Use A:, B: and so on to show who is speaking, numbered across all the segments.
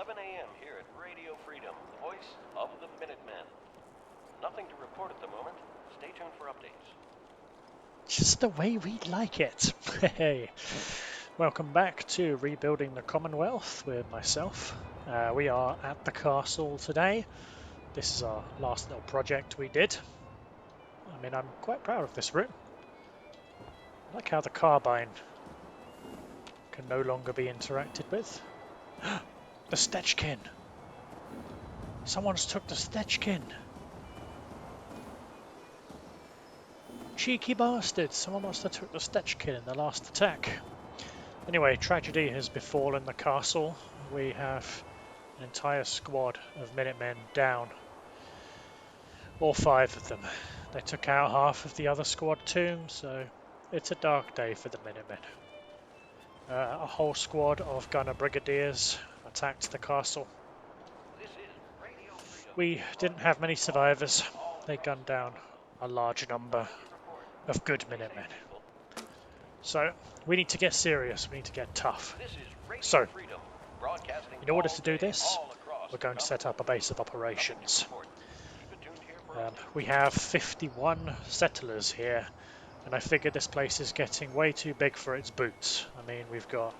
A: 11 a.m. here at Radio Freedom, the voice of the Minutemen. Nothing to report at the moment. Stay tuned for updates.
B: Just the way we like it. Hey, welcome back to Rebuilding the Commonwealth with myself. We are at the castle today. This is our last little project we did. I mean, I'm quite proud of this room. I like how the carbine can no longer be interacted with. The Stechkin! Someone's took the Stechkin! Cheeky bastards! Someone must have took the Stechkin in the last attack. Anyway, tragedy has befallen the castle. We have an entire squad of Minutemen down. All 5 of them. They took out half of the other squad too, so it's a dark day for the Minutemen. A whole squad of gunner brigadiers attacked the castle. We didn't have many survivors. They gunned down a large number of good Minutemen. So we need to get serious, we need to get tough. So, in order to do this, we're going to set up a base of operations. We have 51 settlers here, and I figure this place is getting way too big for its boots. I mean, we've got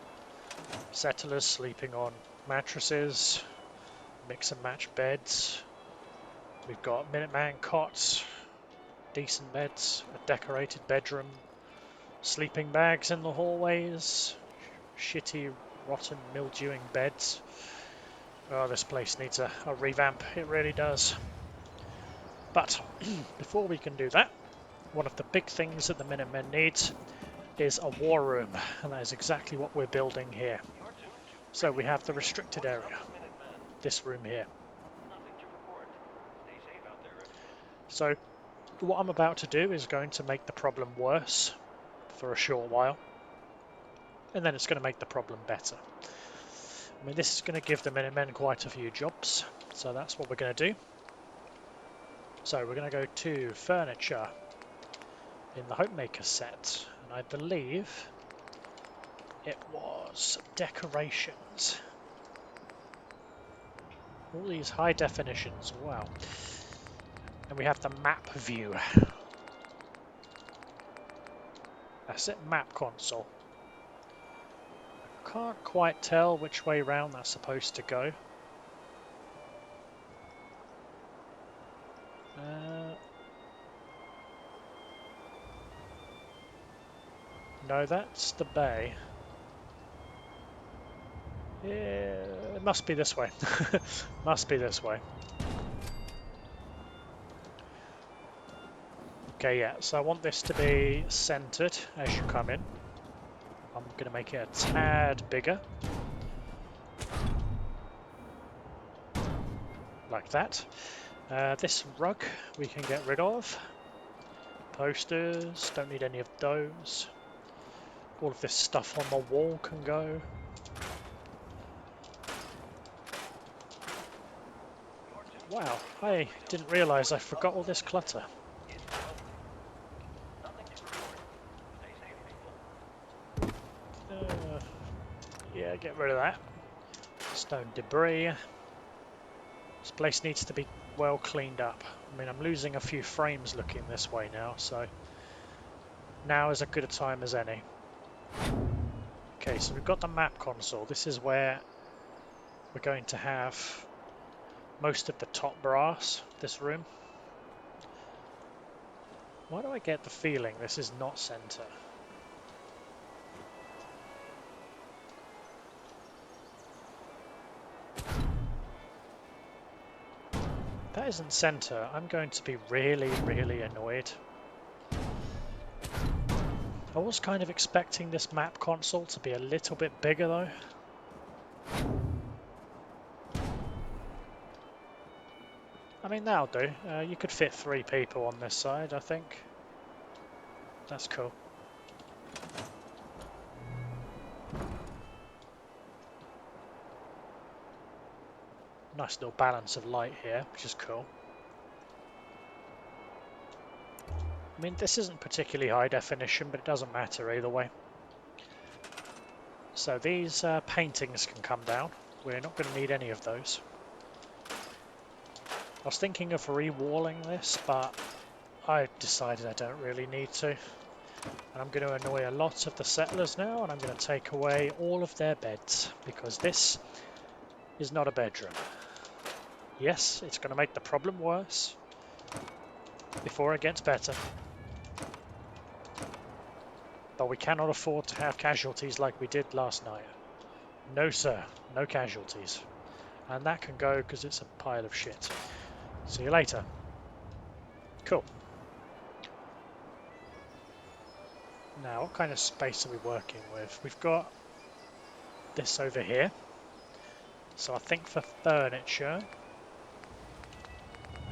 B: settlers sleeping on mattresses, mix and match beds, we've got Minuteman cots, decent beds, a decorated bedroom, sleeping bags in the hallways, shitty, rotten, mildewing beds. Oh, this place needs a revamp, it really does. But before we can do that, one of the big things that the Minutemen needs is a war room, and that is exactly what we're building here. So we have the restricted area, this room here. So what I'm about to do is going to make the problem worse for a short while, and then it's going to make the problem better. I mean, this is going to give the Minutemen quite a few jobs, so that's what we're going to do. So we're going to go to furniture in the Homemaker set, and I believe it was decorations. All these high definitions, wow. And we have the map view. That's it, map console. I can't quite tell which way round that's supposed to go. No, that's the bay. Yeah, it must be this way. Must be this way. Okay, yeah, so I want this to be centered as you come in. I'm going to make it a tad bigger. Like that. This rug we can get rid of. Posters, don't need any of those. All of this stuff on the wall can go. Wow, I didn't realise I forgot all this clutter. Yeah, get rid of that. Stone debris. This place needs to be well cleaned up. I mean, I'm losing a few frames looking this way now, so now is as good a time as any. Okay, so we've got the map console. This is where we're going to have most of the top brass, this room. Why do I get the feeling this is not center? If that isn't center, I'm going to be really, really annoyed. I was kind of expecting this map console to be a little bit bigger though. I mean, that'll do. You could fit 3 people on this side, I think. That's cool. Nice little balance of light here, which is cool. I mean, this isn't particularly high definition, but it doesn't matter either way. So these paintings can come down. we're not going to need any of those. I was thinking of re-walling this, but I decided I don't really need to. And I'm going to annoy a lot of the settlers now, and I'm going to take away all of their beds, because this is not a bedroom. Yes, it's going to make the problem worse before it gets better. But we cannot afford to have casualties like we did last night. No sir, no casualties. And that can go because it's a pile of shit. See you later. Cool. Now, what kind of space are we working with? We've got this over here. So I think for furniture...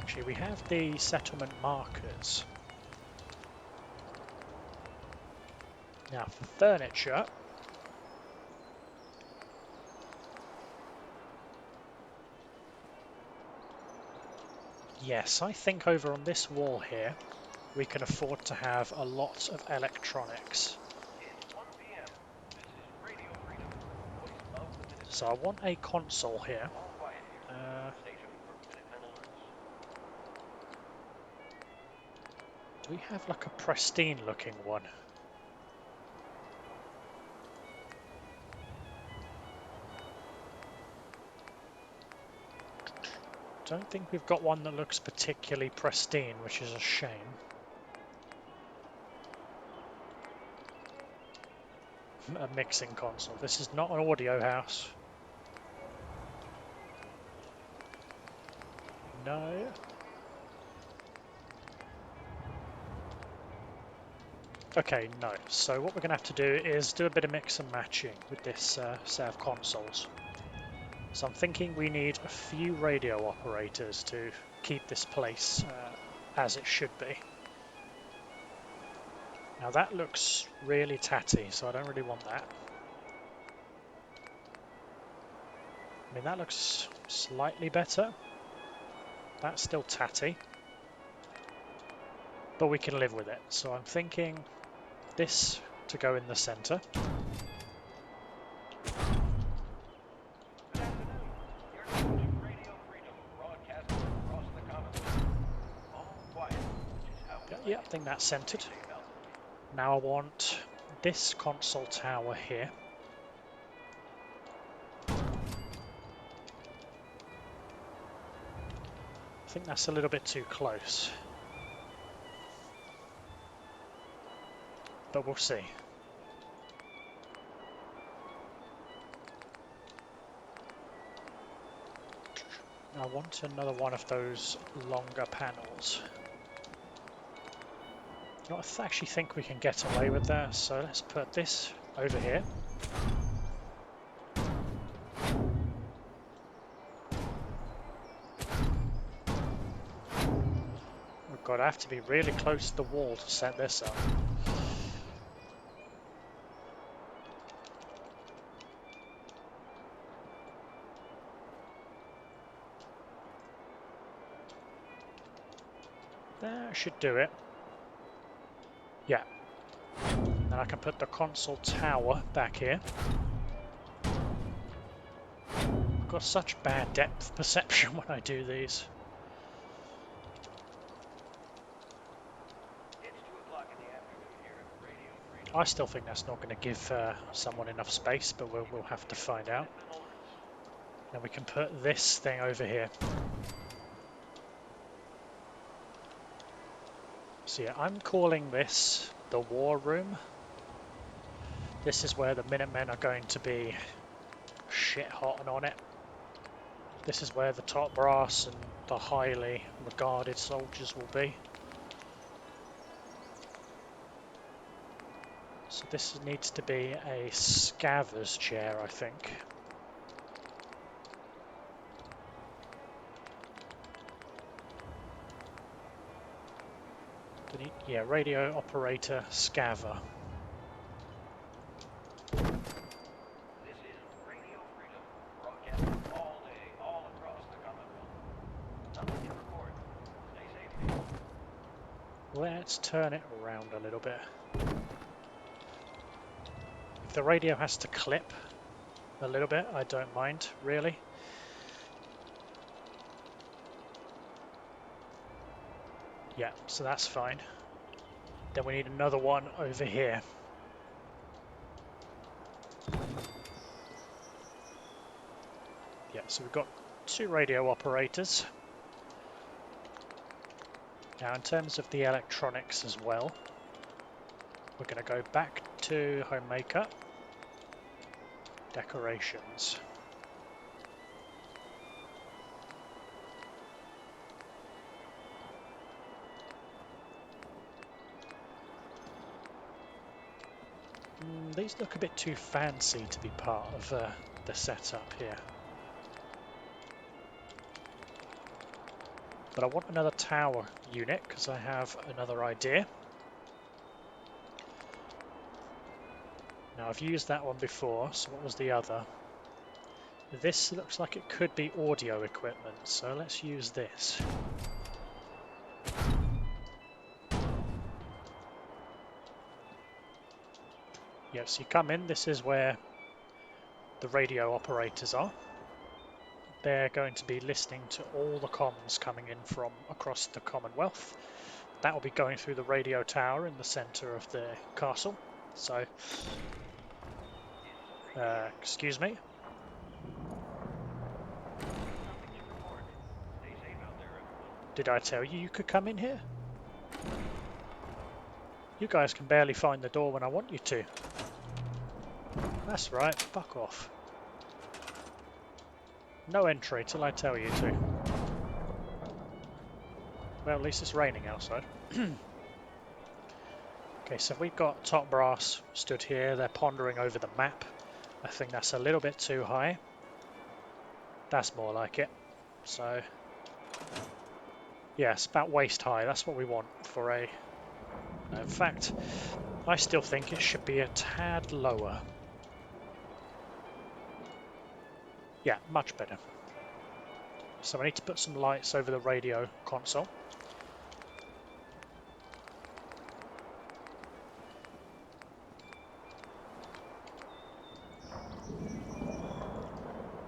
B: Actually, we have the settlement markers. Now, for furniture... Yes, I think over on this wall here, we can afford to have a lot of electronics. So I want a console here. We have like a pristine looking one. Don't think we've got one that looks particularly pristine, which is a shame. A mixing console. This is not an audio house. No. Okay, no. So what we're going to have to do is do a bit of mix and matching with this set of consoles. So I'm thinking we need a few radio operators to keep this place as it should be. Now that looks really tatty, so I don't really want that. I mean, that looks slightly better. That's still tatty, but we can live with it. So I'm thinking this to go in the center. Yeah, I think that's centered. Now I want this console tower here. I think that's a little bit too close, but we'll see. I want another one of those longer panels. You know, I actually think we can get away with that, so let's put this over here. Oh god, I have to be really close to the wall to set this up. That should do it. Yeah. Then I can put the console tower back here. I've got such bad depth perception when I do these. I still think that's not going to give someone enough space, but we'll have to find out. Then we can put this thing over here. So yeah, I'm calling this the war room. This is where the Minutemen are going to be shit hot and on it. This is where the top brass and the highly regarded soldiers will be. So this needs to be a scaver's chair, I think. Yeah, radio operator scaver.
A: This is Radio Freedom, broadcasting all day, all across the Commonwealth. Nothing to report. Stay safe.
B: Let's turn it around a little bit. If the radio has to clip, a little bit. I don't mind, really. Yeah, so that's fine. Then we need another one over here. Yeah, so we've got 2 radio operators. Now in terms of the electronics as well, we're going to go back to Homemaker, Decorations. These look a bit too fancy to be part of the setup here. But I want another tower unit because I have another idea. Now I've used that one before, so what was the other? This looks like it could be audio equipment, so let's use this. Yep, so you come in, this is where the radio operators are. They're going to be listening to all the comms coming in from across the Commonwealth. That will be going through the radio tower in the centre of the castle. So, excuse me. Did I tell you could come in here? You guys can barely find the door when I want you to. That's right, fuck off. No entry till I tell you to. Well, at least it's raining outside. Okay, so we've got top brass stood here. They're pondering over the map. I think that's a little bit too high. That's more like it. So, yeah, it's about waist high. That's what we want for a... In fact, I still think it should be a tad lower. Yeah, much better. So I need to put some lights over the radio console.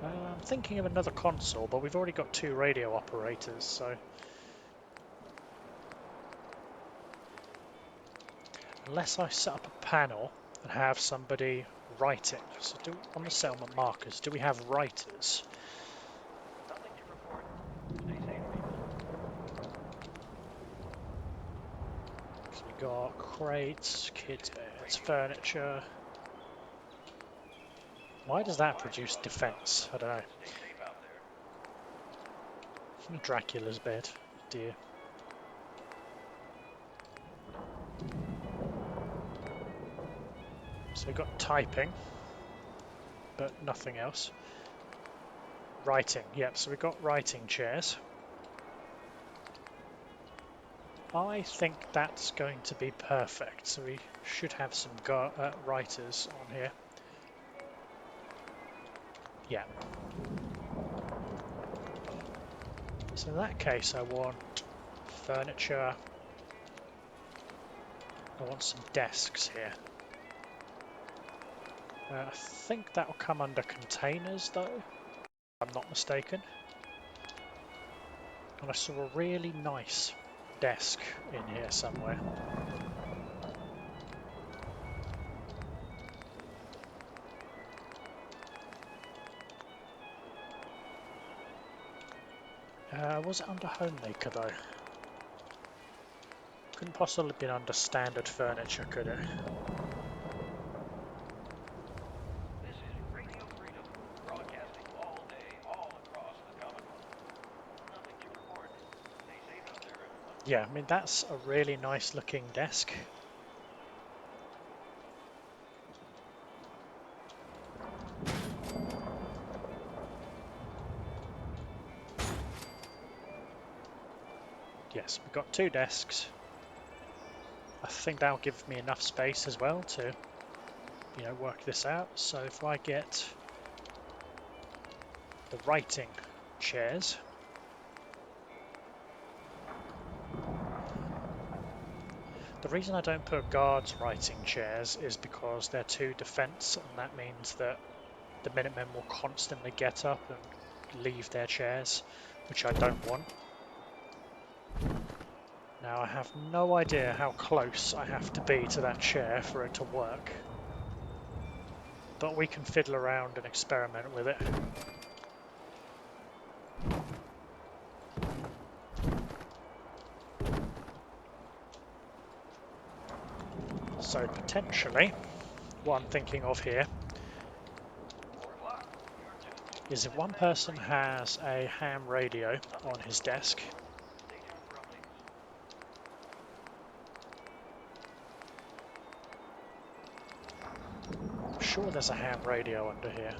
B: I'm thinking of another console, but we've already got 2 radio operators, so... Unless I set up a panel and have somebody writing. So on the settlement markers, do we have writers?
A: Nothing to report. Stay safe, people.
B: So we got crates, kids' beds, furniture. Why does that produce defense? I don't know.
A: Stay safe out there.
B: Dracula's bed, dear. So we've got typing, but nothing else. Writing, yep, so we've got writing chairs. I think that's going to be perfect, so we should have some writers on here. Yeah. So in that case I want furniture. I want some desks here. I think that will come under containers though, if I'm not mistaken. And I saw a really nice desk in here somewhere. Was it under Homemaker though? Couldn't possibly have been under standard furniture, could it?
A: This is Radio Freedom, broadcasting all day, all across the Commonwealth. Nothing to report. Stay safe out there, everyone.
B: Yeah, I mean that's a really nice looking desk. Yes, we've got 2 desks. I think that'll give me enough space as well to, you know, work this out. So if I get the writing chairs, the reason I don't put guards writing chairs is because they're 2 defense, and that means that the Minutemen will constantly get up and leave their chairs, which I don't want. Now I have no idea how close I have to be to that chair for it to work, but we can fiddle around and experiment with it. So potentially, what I'm thinking of here is if one person has a ham radio on his desk, I'm sure there's a ham radio under here.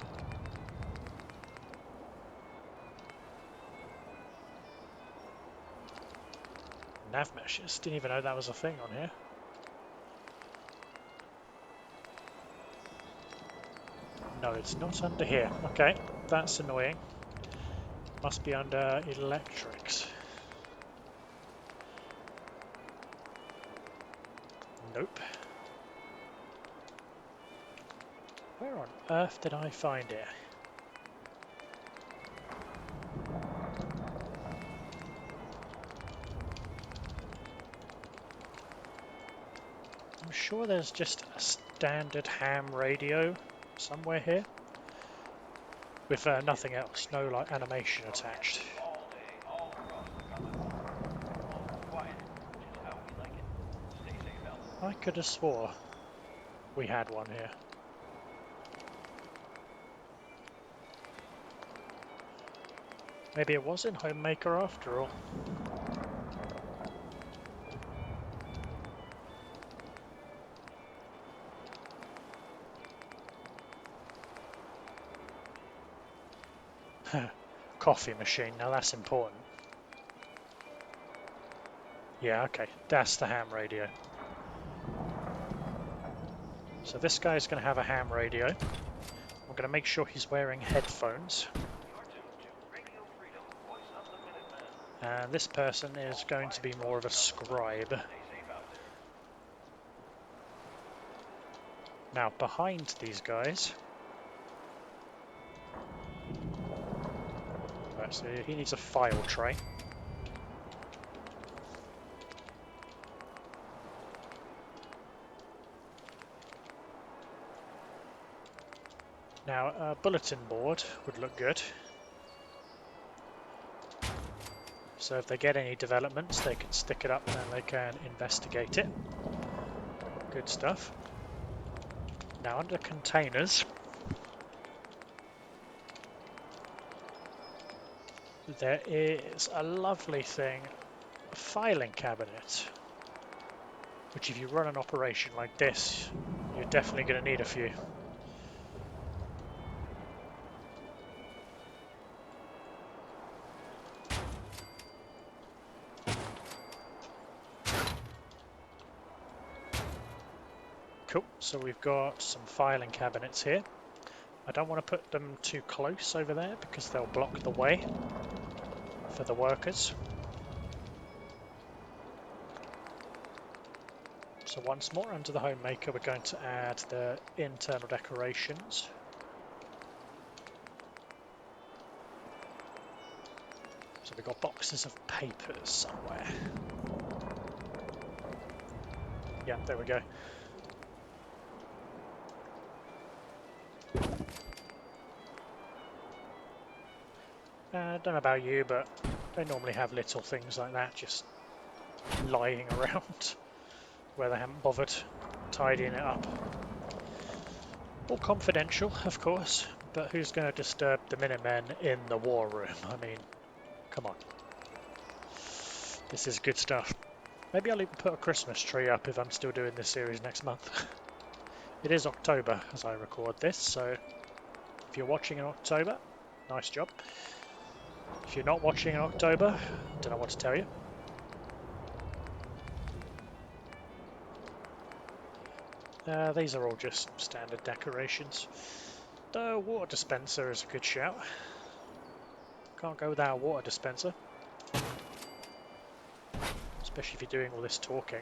B: Nav meshes, didn't even know that was a thing on here. No, it's not under here. Okay, that's annoying. Must be under electrics. Nope. Where on earth did I find it? I'm sure there's just a standard ham radio somewhere here with nothing else, no like animation attached.
A: All day, all across the Commonwealth. All quiet, which is how we like it. Stay safe out there.
B: I could have swore we had one here. Maybe it was in Homemaker after all. Coffee machine, now that's important. Yeah, okay, that's the ham radio. So this guy's going to have a ham radio. I'm going to make sure he's wearing headphones. And this person is going to be more of a scribe. Now behind these guys, right, so he needs a file tray. Now a bulletin board would look good. So if they get any developments, they can stick it up and they can investigate it. Good stuff. Now under containers, there is a lovely thing, a filing cabinet, which if you run an operation like this, you're definitely going to need a few. Cool, so we've got some filing cabinets here. I don't want to put them too close over there because they'll block the way for the workers. So once more, under the Homemaker, we're going to add the internal decorations. So we've got boxes of papers somewhere. Yeah, there we go. I don't know about you, but they normally have little things like that just lying around where they haven't bothered tidying it up. All confidential, of course, but who's going to disturb the Minutemen in the war room? I mean, come on. This is good stuff. Maybe I'll even put a Christmas tree up if I'm still doing this series next month. It is October as I record this, so if you're watching in October, nice job. If you're not watching in October, don't know what to tell you. These are all just standard decorations. The water dispenser is a good shout. Can't go without a water dispenser. Especially if you're doing all this talking.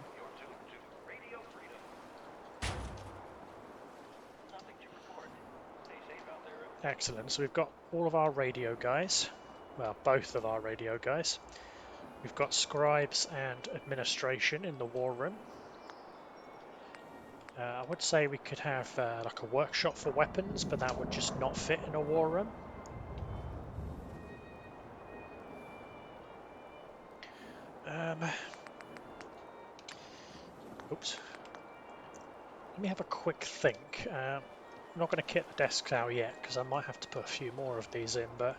B: Excellent. So we've got all of our radio guys. Well, both of our radio guys. We've got scribes and administration in the war room. I would say we could have like a workshop for weapons, but that would just not fit in a war room. Oops. Let me have a quick think. I'm not going to kit the desks out yet because I might have to put a few more of these in, but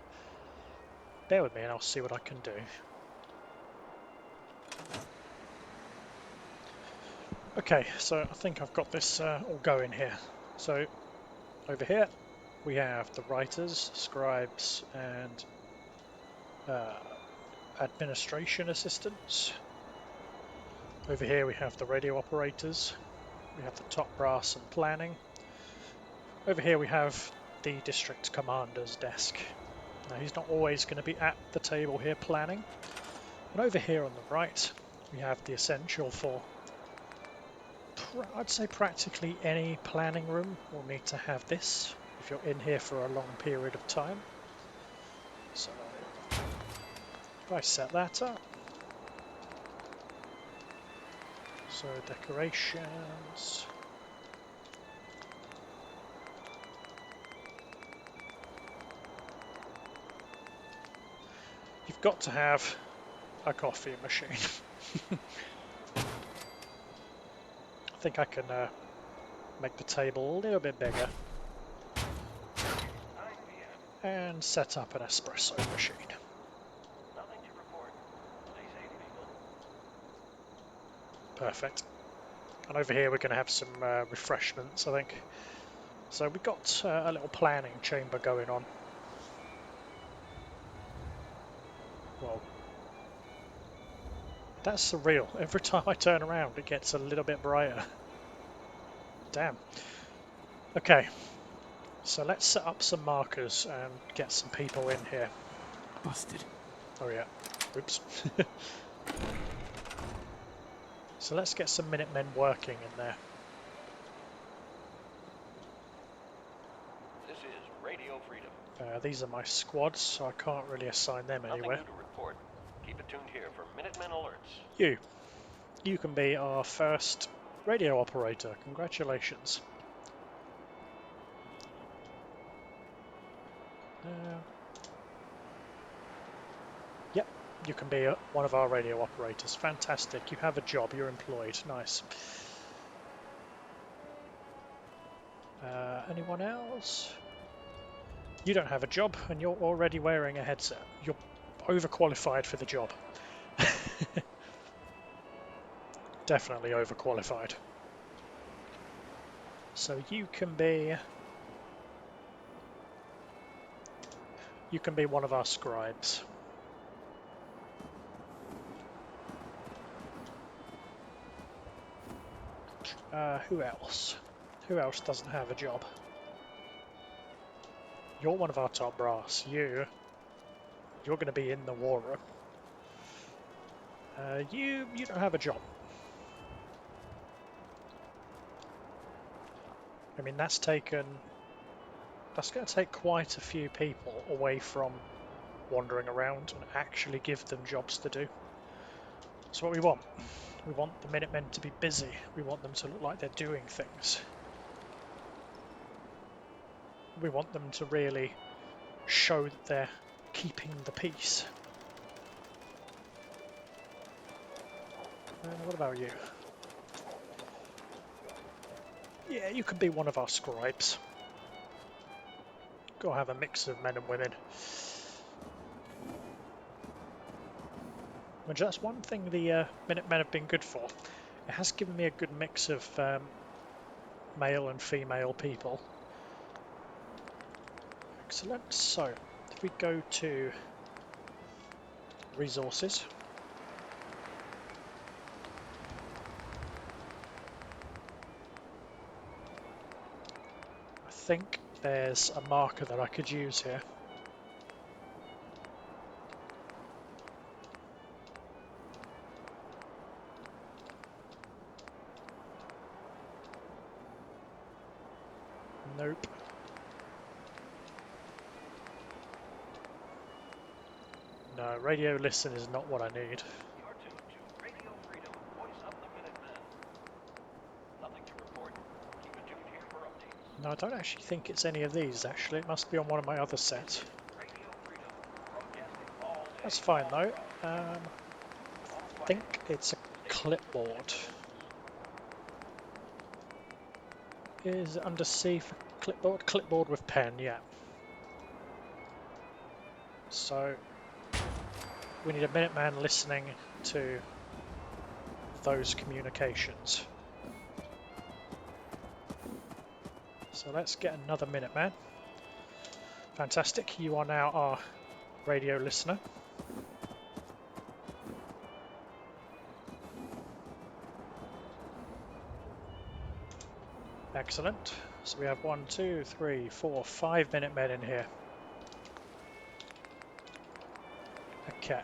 B: bear with me and I'll see what I can do. Okay, so I think I've got this all going here. So over here we have the writers, scribes and administration assistants. Over here we have the radio operators. We have the top brass and planning. Over here we have the district commander's desk. Now he's not always going to be at the table here planning. And over here on the right we have the essential for, I'd say practically any planning room will need to have this if you're in here for a long period of time. So if I set that up, so decorations, you've got to have a coffee machine. I think I can make the table a little bit bigger and set up an espresso machine.
A: Nothing to report. Stay safe, people.
B: Perfect. And over here we're going to have some refreshments, I think. So we've got a little planning chamber going on. Well, that's surreal. Every time I turn around it gets a little bit brighter. Damn. Okay, so let's set up some markers and get some people in here.
C: Busted.
B: Oh yeah, oops. So let's get some Minutemen working in there.
A: This is Radio Freedom.
B: These are my squads, so I can't really assign them anywhere.
A: Nothing new to report. Keep it tuned here for Minutemen alerts.
B: You can be our first radio operator. Congratulations. Yep, you can be one of our radio operators. Fantastic. You have a job. You're employed. Nice. Anyone else? You don't have a job and you're already wearing a headset. You're overqualified for the job. Definitely overqualified. So you can be one of our scribes. Who else? Who else doesn't have a job? You're one of our top brass. You're going to be in the war room. You don't have a job. I mean, that's going to take quite a few people away from wandering around and actually give them jobs to do. That's what we want. We want the Minutemen to be busy. We want them to look like they're doing things. We want them to really show that they're keeping the peace. What about you? Yeah, you can be one of our scribes. Gotta have a mix of men and women. Which that's one thing the Minutemen have been good for. It has given me a good mix of male and female people. Excellent. So, if we go to resources, I think there's a marker that I could use here. Nope. No, radio listen is not what I need.
A: You're tuned to Radio Freedom, voice of the Minutemen. Nothing to report. Keep it tuned here for updates.
B: No, I don't actually think it's any of these, actually. It must be on one of my other sets.
A: Radio Freedom, broadcasting all day.
B: That's fine, though. I think it's a clipboard. Is it under C for clipboard? Clipboard with pen, yeah. So, we need a Minuteman listening to those communications. So let's get another Minuteman. Fantastic, you are now our radio listener. Excellent. So we have 1, 2, 3, 4, 5 Minutemen in here. Okay.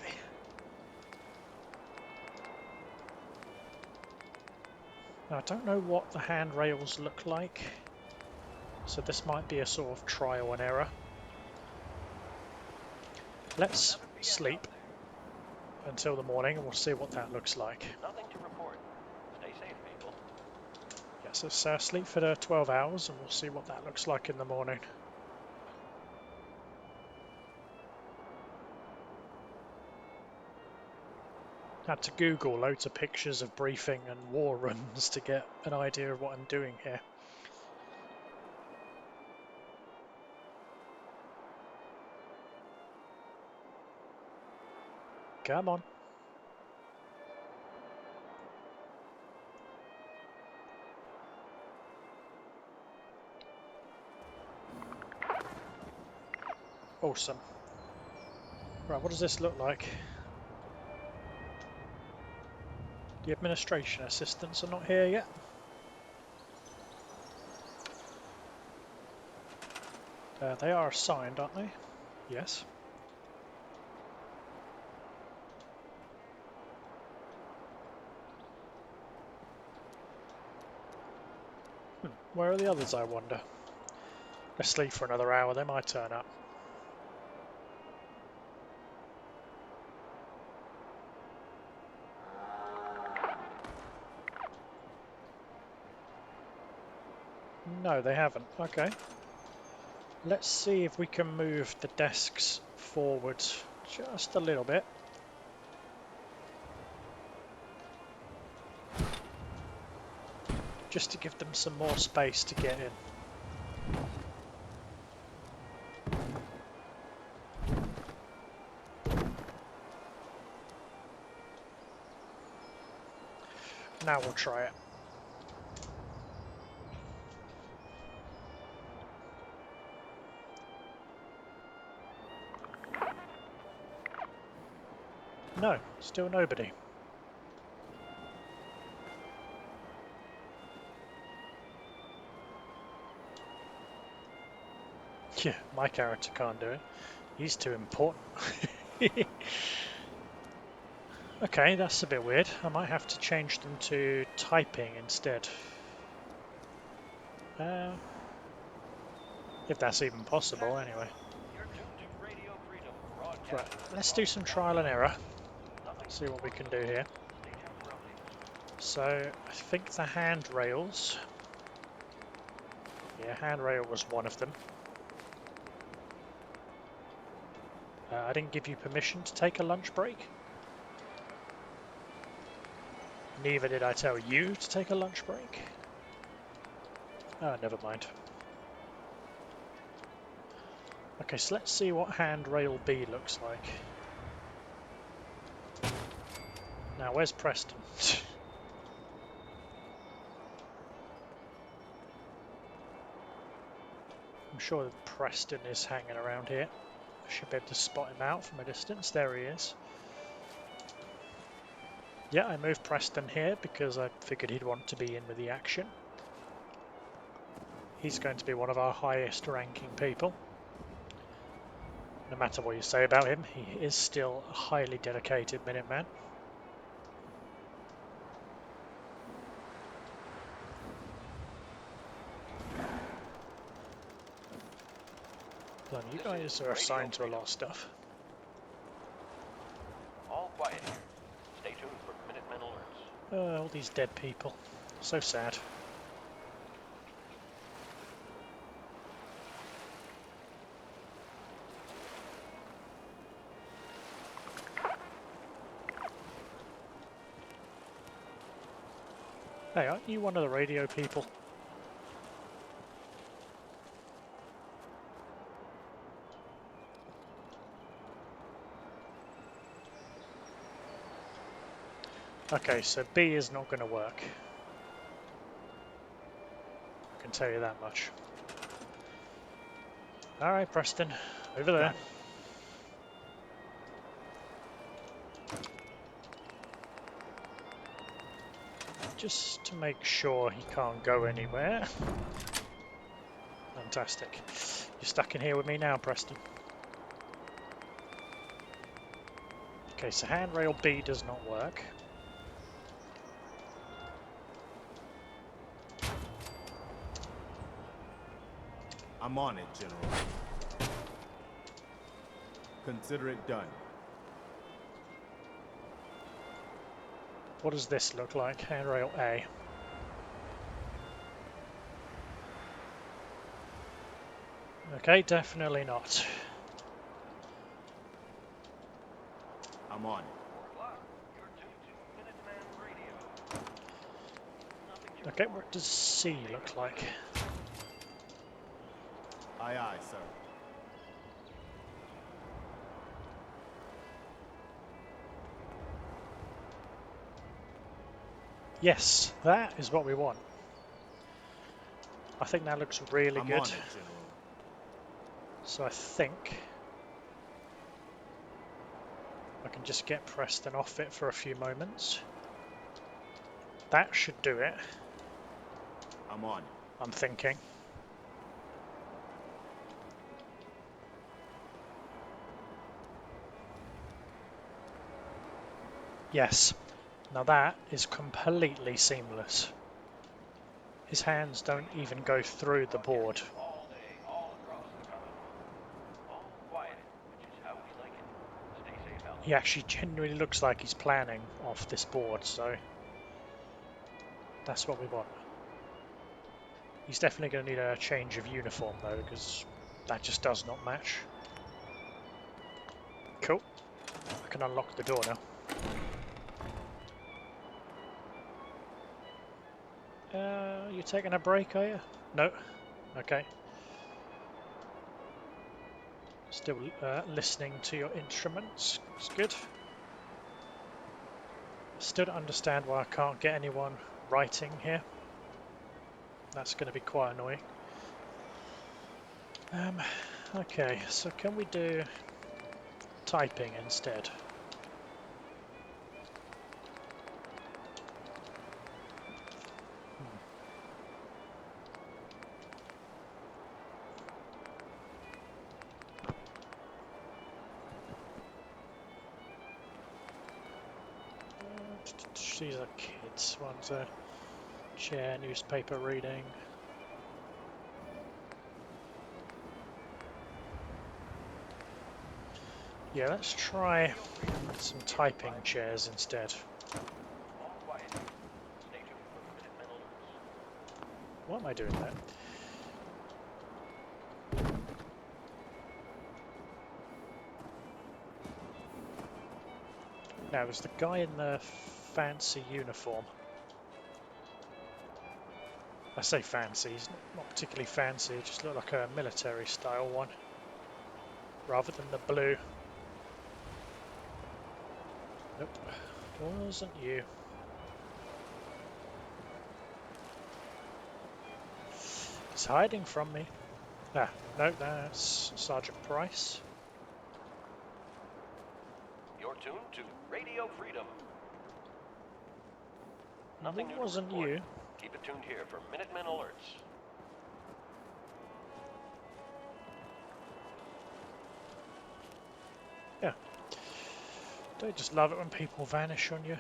B: Now I don't know what the handrails look like, so this might be a sort of trial and error. Let's sleep until the morning and we'll see what that looks like.
A: Nothing to report. Stay safe, people.
B: Yes, let's sleep for the 12 hours and we'll see what that looks like in the morning. Had to Google loads of pictures of briefing and war rooms to get an idea of what I'm doing here. Come on. Awesome. Right, what does this look like? The administration assistants are not here yet. They are assigned, aren't they? Yes. Where are the others, I wonder? Let's sleep for another hour, they might turn up. No, they haven't. Okay. Let's see if we can move the desks forward just a little bit. Just to give them some more space to get in. Now we'll try it. No, still nobody. Yeah, my character can't do it. He's too important. Okay, that's a bit weird. I might have to change them to typing instead. If that's even possible, anyway.
A: You're tuned to Radio Freedom, broadcasting.
B: Right, let's do some trial and error. See what we can do here.
A: Stay tuned for updates.
B: So, I think the handrails. Yeah, handrail was one of them. I didn't give you permission to take a lunch break. Neither did I tell you to take a lunch break. Oh, never mind. Okay, so let's see what handrail B looks like. Now, where's Preston? I'm sure that Preston is hanging around here. I should be able to spot him out from a distance. There he is. Yeah, I moved Preston here because I figured he'd want to be in with the action. He's going to be one of our highest ranking people. No matter what you say about him, he is still a highly dedicated Minuteman. You guys are assigned to a lot of stuff.
A: All quiet here. Stay tuned for Minutemen alerts.
B: All these dead people. So sad. Hey, aren't you one of the radio people? Okay, so B is not going to work. I can tell you that much. Alright, Preston. Over there. Just to make sure he can't go anywhere. Fantastic. You're stuck in here with me now, Preston. Okay, so handrail B does not work.
C: I'm on it, General. Consider it done.
B: What does this look like? Handrail A. Okay, definitely not.
C: I'm on it.
A: 4 o'clock. You're tuned to Minutemen Radio. Nothing to
B: Okay,
A: report.
B: what does C look like?
C: Aye, aye, sir.
B: Yes, that is what we want. I think that looks really
C: I'm
B: good.
C: on it, General.
B: So I think I can just get Preston off it for a few moments. That should do it,
C: I'm on it.
B: I'm thinking. Yes, now that is completely seamless. His hands don't even go through the board.
A: All day, all across the Commonwealth. All quiet, which is how we like it. Stay safe out
B: He actually genuinely looks like he's planning off this board, so that's what we want. He's definitely going to need a change of uniform though, because that just does not match. Cool. I can unlock the door now. You taking a break, are you? No. Okay. Still listening to your instruments. It's good. Still don't understand why I can't get anyone writing here. That's going to be quite annoying. Okay, so can we do typing instead? These are kids. One's a chair, newspaper reading. Yeah, let's try some typing chairs instead.
A: all quiet. Stay tuned for Minutemen alerts.
B: Why am I doing that? Now, there's the guy in the fancy uniform. I say fancy, he's not particularly fancy, he just looked like a military style one, rather than the blue. Nope, wasn't you. He's hiding from me. Ah, no, that's Sergeant Price.
A: You're tuned to Radio Freedom. Nothing new
B: It
A: to
B: wasn't
A: report.
B: you.
A: Keep it tuned here for Minutemen alerts.
B: Yeah. Don't you just love it when people vanish on you?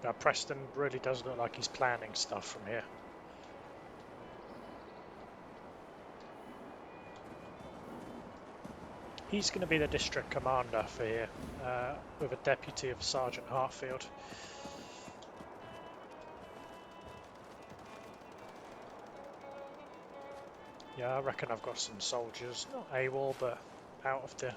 B: Now Preston really does look like he's planning stuff from here. He's going to be the district commander for here, with a deputy of Sergeant Hartfield. Yeah, I reckon I've got some soldiers, not AWOL, but out of the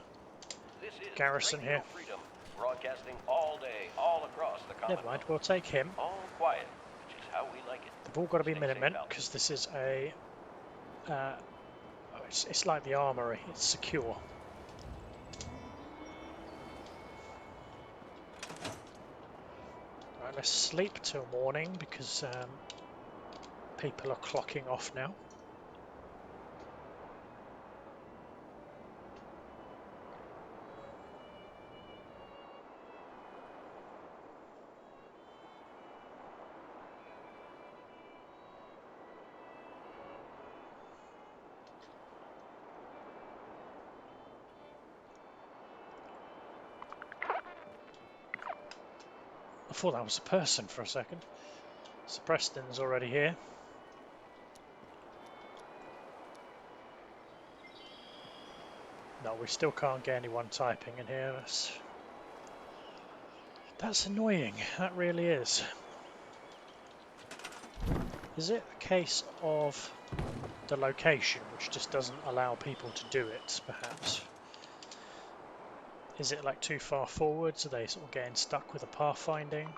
A: This is
B: garrison
A: Radio
B: here.
A: Freedom, broadcasting all day, all across the Commonwealth.
B: Never mind, we'll take him.
A: All quiet, which is how we like it.
B: They've all got to be
A: Stay
B: Minutemen,
A: safe out
B: because this is a... it's like the Armory, it's secure. Right, let's sleep till morning, because people are clocking off now. I thought that was a person for a second. So Preston's already here. No, we still can't get anyone typing in here. That's annoying. That really is. Is it a case of the location which just doesn't allow people to do it, perhaps? Is it like too far forwards? Are they sort of getting stuck with the pathfinding?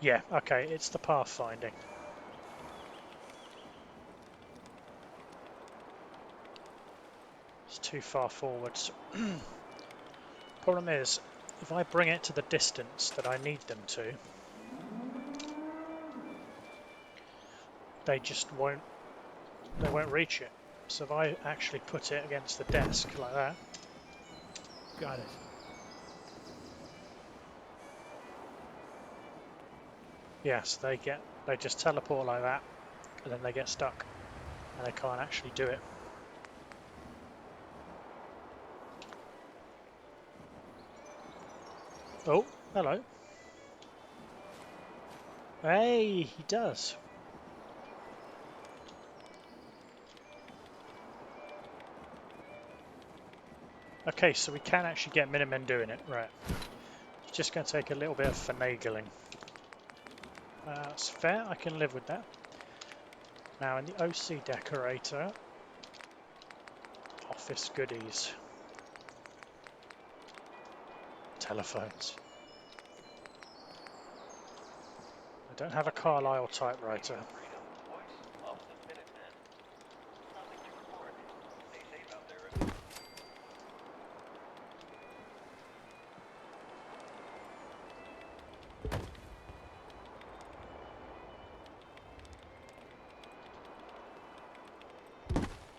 B: Yeah, okay, it's the pathfinding. It's too far forwards. Problem is, if I bring it to the distance that I need them to, they just won't reach it. So if I actually put it against the desk like that.
D: Got it.
B: Yes, they just teleport like that, and then they get stuck, and they can't actually do it. Oh, hello. Hey, he does. Okay, so we can actually get Minutemen doing it, right. It's just going to take a little bit of finagling. That's fair, I can live with that. Now in the OC decorator, office goodies. Telephones. I don't have a Carlisle typewriter.
A: Freedom, voice of the Minutemen. Nothing to report. Stay safe out there.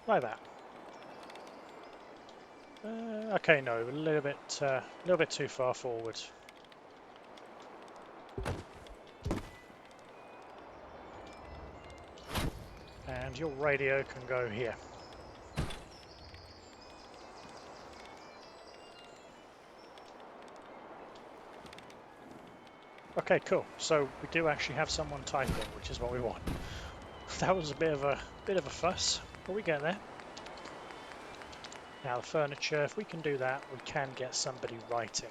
B: Like that. Okay, no, a little bit too far forward. And your radio can go here. Okay, cool. So we do actually have someone typing, which is what we want. That was a bit of a fuss, but we get there. Now the furniture, if we can do that, we can get somebody writing.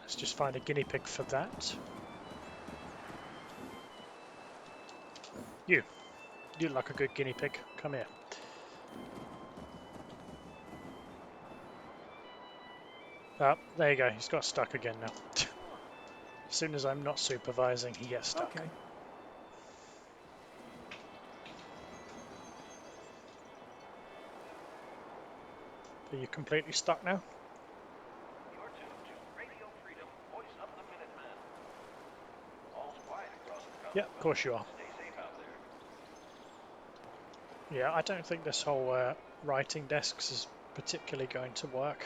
B: Let's just find a guinea pig for that. You look like a good guinea pig. Come here. Oh, there you go. He's got stuck again now. As soon as I'm not supervising, he gets stuck.
D: Okay.
B: Are you completely stuck now?
A: You're tuned to Radio Freedom, voice of the Minutemen. All's quiet across the Commonwealth.
B: Yeah, of course you are.
A: Stay safe out there.
B: Yeah, I don't think this whole writing desks is particularly going to work.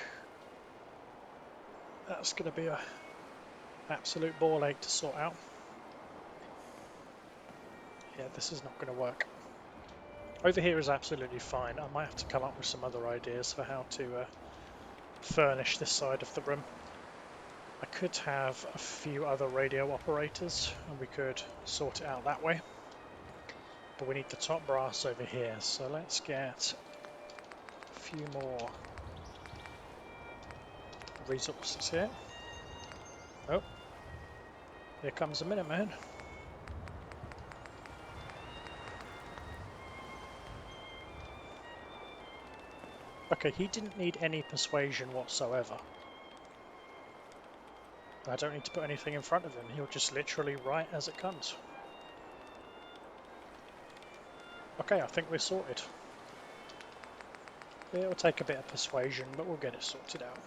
B: That's going to be a absolute ball ache to sort out. Yeah, this is not going to work. Over here is absolutely fine. I might have to come up with some other ideas for how to furnish this side of the room. I could have a few other radio operators and we could sort it out that way. But we need the top brass over here, so let's get a few more resources here. Oh, here comes a Minuteman. Okay, he didn't need any persuasion whatsoever. I don't need to put anything in front of him, he'll just literally write as it comes. Okay, I think we're sorted. It'll take a bit of persuasion, but we'll get it sorted out.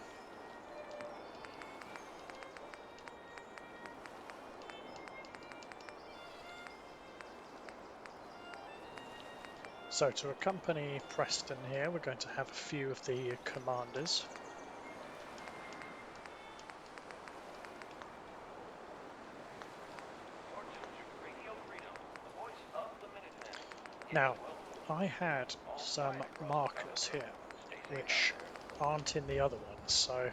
B: So to accompany Preston here, we're going to have a few of the commanders. Now, I had some markers here, which aren't in the other ones, so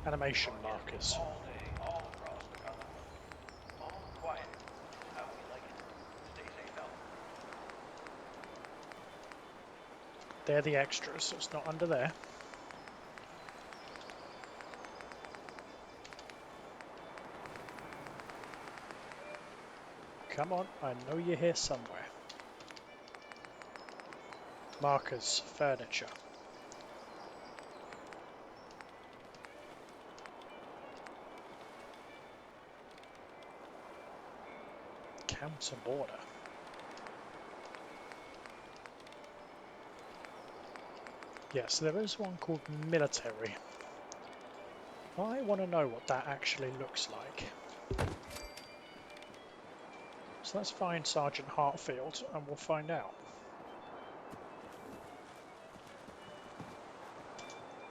B: animation markers. They're the extras, so it's not under there. Come on, I know you're here somewhere. Markers, furniture. Counter border. Yes, there is one called military. I want to know what that actually looks like. So let's find Sergeant Hartfield and we'll find out.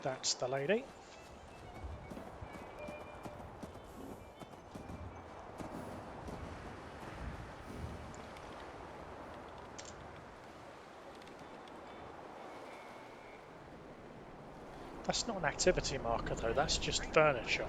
B: That's the lady. That's not an activity marker though, that's just furniture.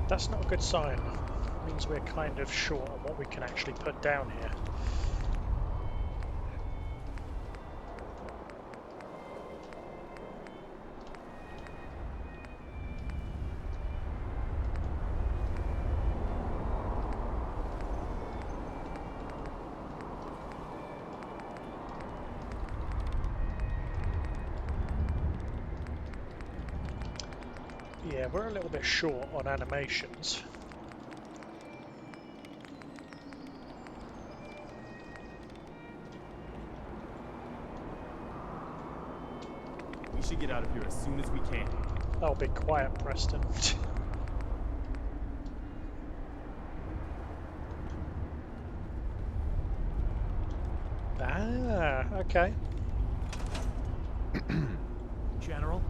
B: That's not a good sign. It means we're kind of short on what we can actually put down here. Yeah, we're a little bit short on animations.
C: We should get out of here as soon as we can.
B: Oh, be quiet, Preston. Ah, okay.
D: General?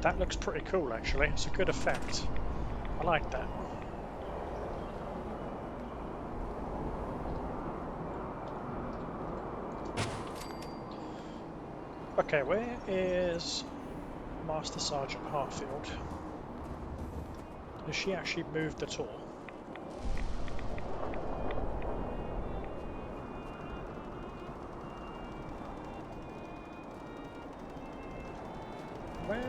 B: That looks pretty cool, actually. It's a good effect. I like that. Okay, where is Master Sergeant Hartfield? Has she actually moved at all? Well,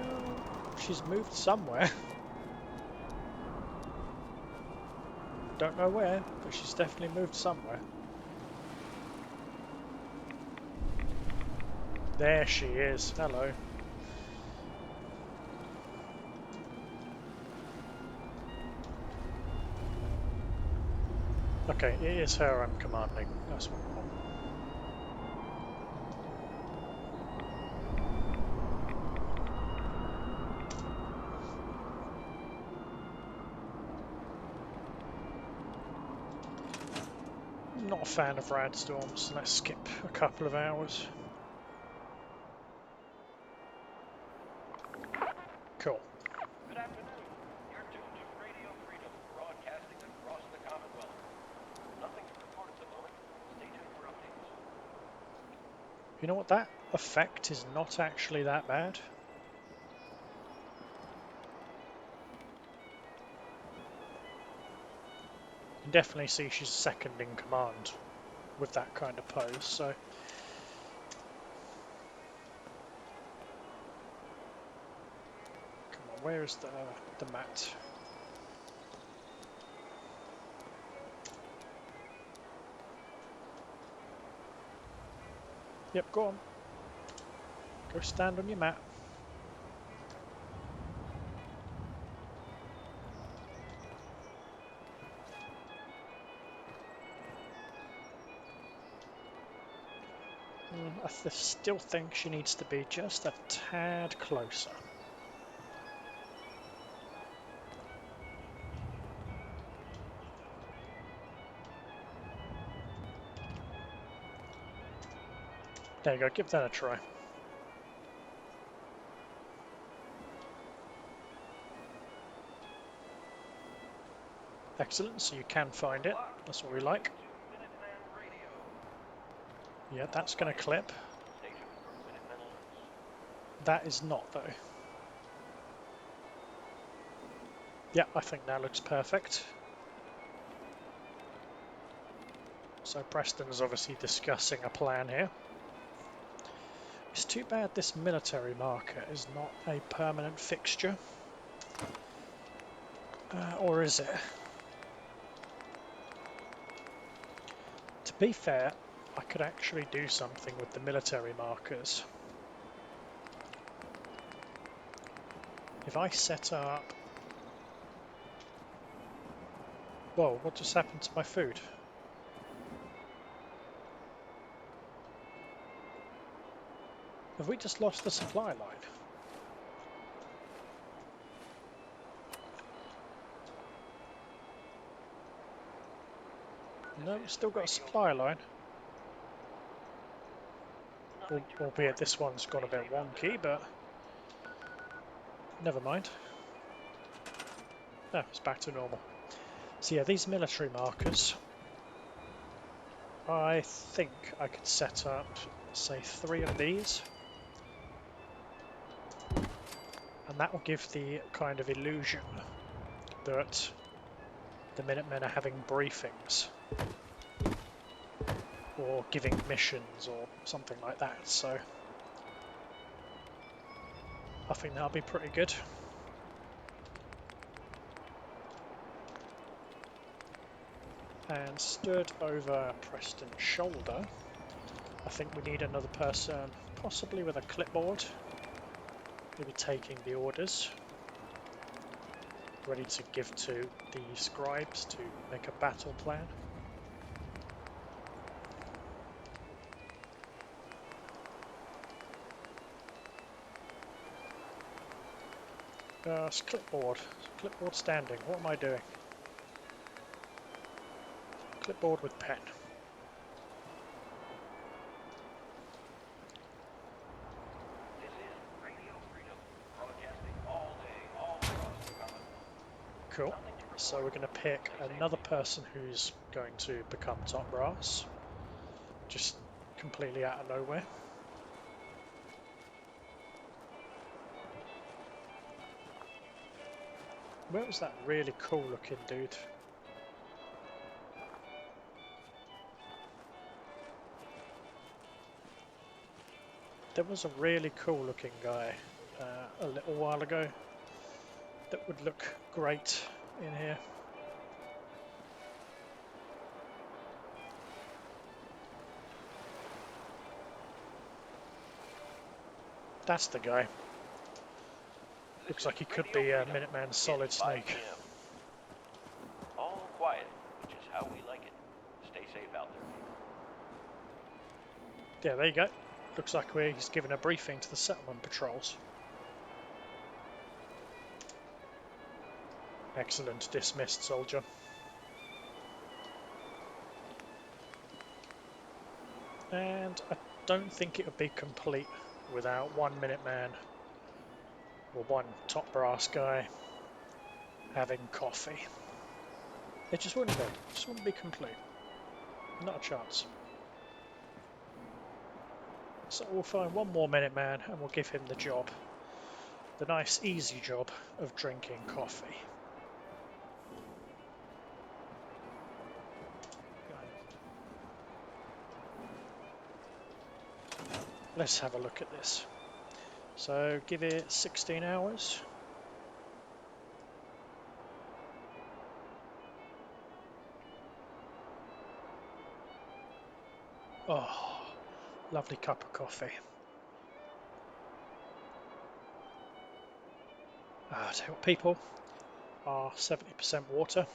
B: she's moved somewhere. Don't know where, but she's definitely moved somewhere. There she is. Hello. Okay, it is her I'm commanding. That's what I want. Not a fan of rad storms, so let's skip a couple of hours. You know what? That effect is not actually that bad. You can definitely see she's second in command with that kind of pose, so... Come on, where is the mat? Yep, go on. Go stand on your mat. I still think she needs to be just a tad closer. There you go, give that a try. Excellent, so you can find it. That's what we like.
A: Minuteman Radio.
B: Yeah, that's going to clip.
A: Station for Minutemen alerts.
B: That is not, though. Yeah, I think that looks perfect. So Preston's obviously discussing a plan here. It's too bad this military marker is not a permanent fixture. Or is it? To be fair, I could actually do something with the military markers. If I set up... Whoa, what just happened to my food? Have we just lost the supply line? No, we've still got a supply line. Albeit this one's gone a bit wonky, but never mind. No, it's back to normal. So yeah, these military markers, I think I could set up, say, 3 of these. And that will give the kind of illusion that the Minutemen are having briefings or giving missions or something like that, so I think that'll be pretty good. And stood over Preston's shoulder, I think we need another person, possibly with a clipboard, maybe taking the orders, ready to give to the scribes to make a battle plan. It's clipboard standing, what am I doing? Clipboard with pen.
A: This is Radio Freedom, broadcasting all day, all across the Commonwealth.
B: Cool. So we're going to pick another person who's going to become top brass, just completely out of nowhere. Where was that really cool looking dude? There was a really cool looking guy a little while ago that would look great in here. That's the guy. Looks like he could be a Minuteman Solid Snake.
A: All quiet, which is how we like it. Stay safe out there.
B: Yeah, there you go. Looks like he's given a briefing to the settlement patrols. Excellent, dismissed, soldier. And I don't think it would be complete without one Minuteman or one top brass guy having coffee. It just wouldn't be. It just wouldn't be complete. Not a chance. So we'll find one more Minuteman and we'll give him the job. The nice, easy job of drinking coffee.
D: Got it.
B: Let's have a look at this. So give it 16 hours. Oh, lovely cup of coffee. Tell you what, people are 70% water.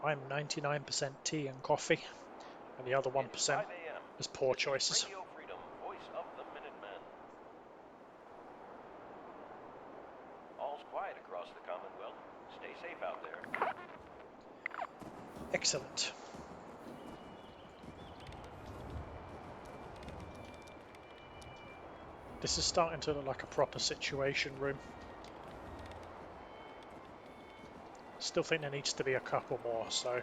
B: I'm 99% tea and coffee, and the other 1%
A: It's 5 a.m.
B: is poor
A: This is
B: choices.
A: Radio Freedom, voice of the Minutemen. All's quiet across the Commonwealth. Stay safe out there.
B: Excellent. This is starting to look like a proper situation room. Still think there needs to be a couple more, so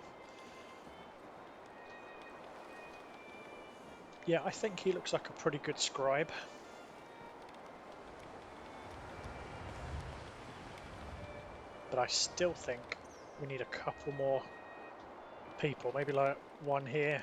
B: yeah, I think he looks like a pretty good scribe. But I still think we need a couple more people, maybe like one here.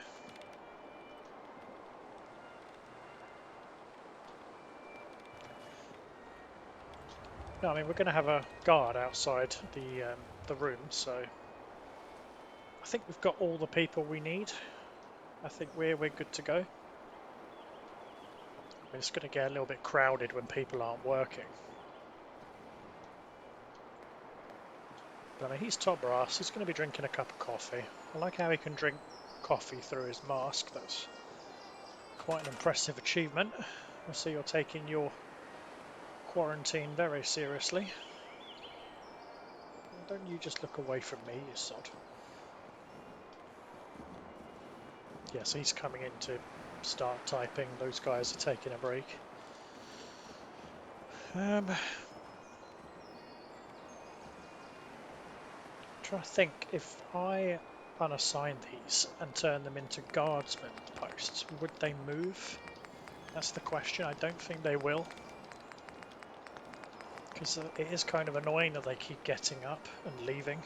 B: No, I mean we're going to have a guard outside the room, so I think we've got all the people we need. I think we're good to go. I mean, it's going to get a little bit crowded when people aren't working. But I mean, he's top brass. He's going to be drinking a cup of coffee. I like how he can drink coffee through his mask. That's quite an impressive achievement. I see you're taking your quarantine very seriously. Don't you just look away from me, you sod. Yeah, so he's coming in to start typing. Those guys are taking a break. Trying to think, if I unassign these and turn them into guardsmen posts, would they move? That's the question. I don't think they will. Because it is kind of annoying that they keep getting up and leaving.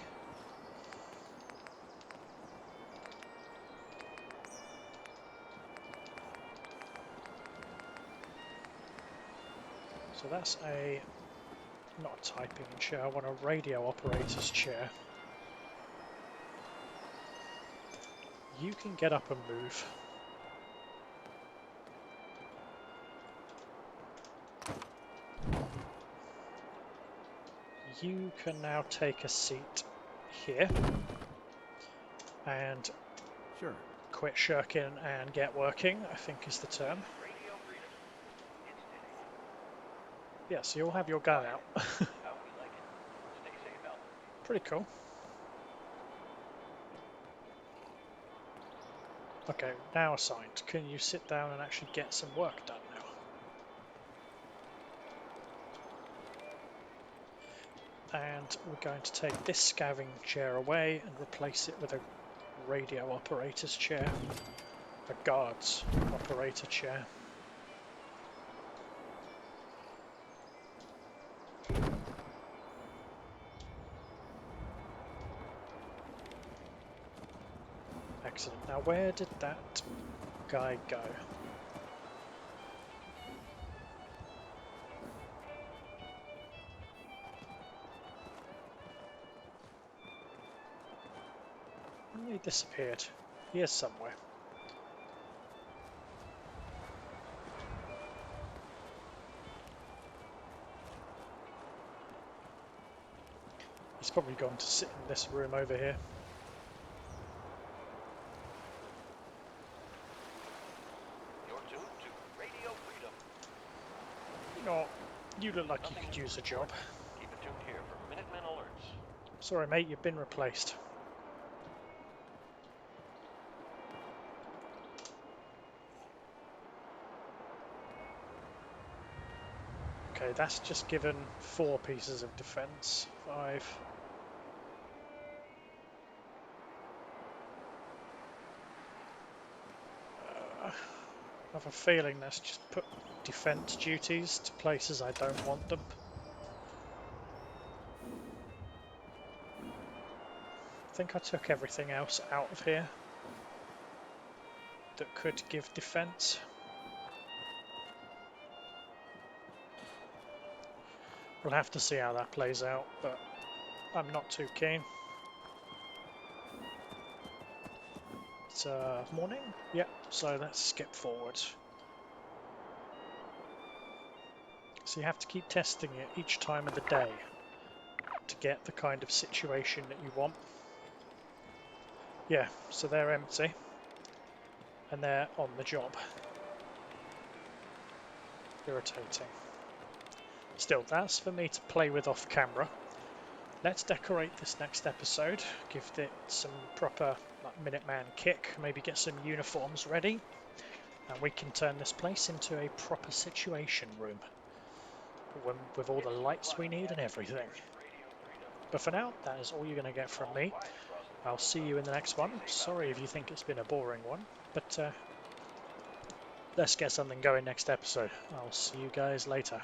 B: So that's not a typing chair, I want a radio operator's chair. You can get up and move. You can now take a seat here and
C: Sure.
B: quit shirking and get working, I think is the term.
A: Radio Freedom. It's steady.
B: Yeah, so you'll have your gun out.
A: How we like it. Stay safe out there.
B: Pretty cool. Okay, now assigned. Can you sit down and actually get some work done now? And we're going to take this scavenging chair away and replace it with a radio operator's chair, a guards operator chair. Excellent. Now where did that guy go? He disappeared. He is somewhere. He's probably gone to sit in this room over here.
A: You're tuned to Radio Freedom.
B: You know, you look like you could use a job.
A: Keep it tuned here for Minutemen alerts.
B: Sorry mate, you've been replaced. Okay, that's just given 4 pieces of defense. 5. I have a feeling that's just put defense duties to places I don't want them. I think I took everything else out of here that could give defense. We'll have to see how that plays out, but I'm not too keen. It's morning? Yep, so let's skip forward. So you have to keep testing it each time of the day to get the kind of situation that you want. Yeah, so they're empty and they're on the job. Irritating. Still, that's for me to play with off camera. Let's decorate this next episode, give it some proper Minuteman kick, maybe get some uniforms ready, and we can turn this place into a proper situation room with all the lights we need and everything. But for now, that is all you're going to get from me. I'll see you in the next one. Sorry if you think it's been a boring one, but let's get something going next episode. I'll see you guys later.